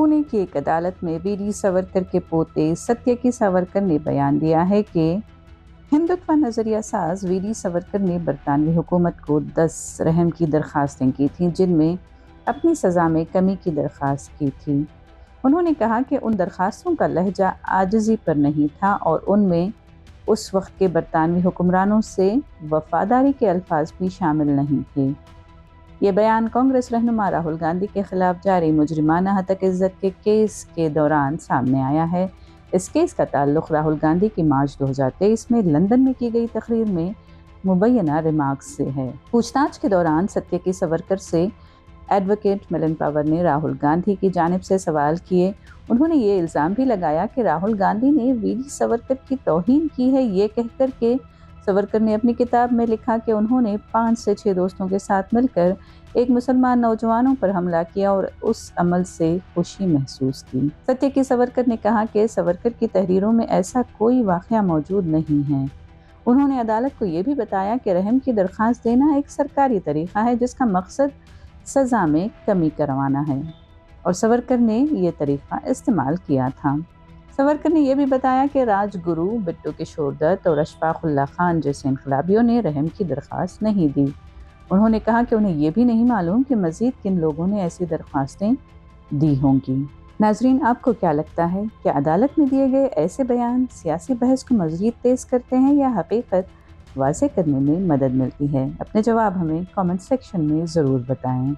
पुणे की एक अदालत में वीडी सावरकर के पोते सत्यकी सावरकर ने बयान दिया है कि हिंदुत्व नजरिया साज वीडी सावरकर ने बरतानवी हुकूमत को 10 रहम की दरखास्तें की थीं, जिनमें अपनी सज़ा में कमी की दरख्वास्त की थी। उन्होंने कहा कि उन दरखास्तों का लहजा आजिज़ी पर नहीं था और उनमें उस वक्त के बरतानवी हुक्मरानों से वफादारी के अल्फाज भी शामिल नहीं थे। ये बयान कांग्रेस रहनुमा राहुल गांधी के खिलाफ जारी मुजरिमाना हतक इज़्ज़त के केस के दौरान सामने आया है। इस केस का ताल्लुक़ राहुल गांधी की मार्च 2023 में लंदन में की गई तकरीर में मुबैना रिमार्क्स से है। पूछताछ के दौरान सत्यकी सावरकर से एडवोकेट मिलन पवार ने राहुल गांधी की जानिब से सवाल किए। उन्होंने ये इल्ज़ाम भी लगाया कि राहुल गांधी ने वीडी सावरकर की तौहीन की है, ये कहकर के सावरकर ने अपनी किताब में लिखा कि उन्होंने 5 से 6 दोस्तों के साथ मिलकर एक मुसलमान नौजवानों पर हमला किया और उस अमल से खुशी महसूस की। सत्यकी सावरकर ने कहा कि सावरकर की तहरीरों में ऐसा कोई वाक़या मौजूद नहीं है। उन्होंने अदालत को ये भी बताया कि रहम की दरख्वास्त देना एक सरकारी तरीक़ा है जिसका मकसद सज़ा में कमी करवाना है और सावरकर ने ये तरीक़ा इस्तेमाल किया था। सावरकर ने यह भी बताया कि राजगुरु बिट्टू किशोर दत्त और अशफाक उल्लाह खान जैसे इनकलाबियों ने रहम की दरख्वास्त नहीं दी। उन्होंने कहा कि उन्हें यह भी नहीं मालूम कि मज़ीद किन लोगों ने ऐसी दरख्वास्तें दी होंगी। नाज़रीन, आपको क्या लगता है, क्या अदालत में दिए गए ऐसे बयान सियासी बहस को मज़ीद तेज़ करते हैं या हकीकत वाज़े करने में मदद मिलती है? अपने जवाब हमें कमेंट सेक्शन में ज़रूर बताएं।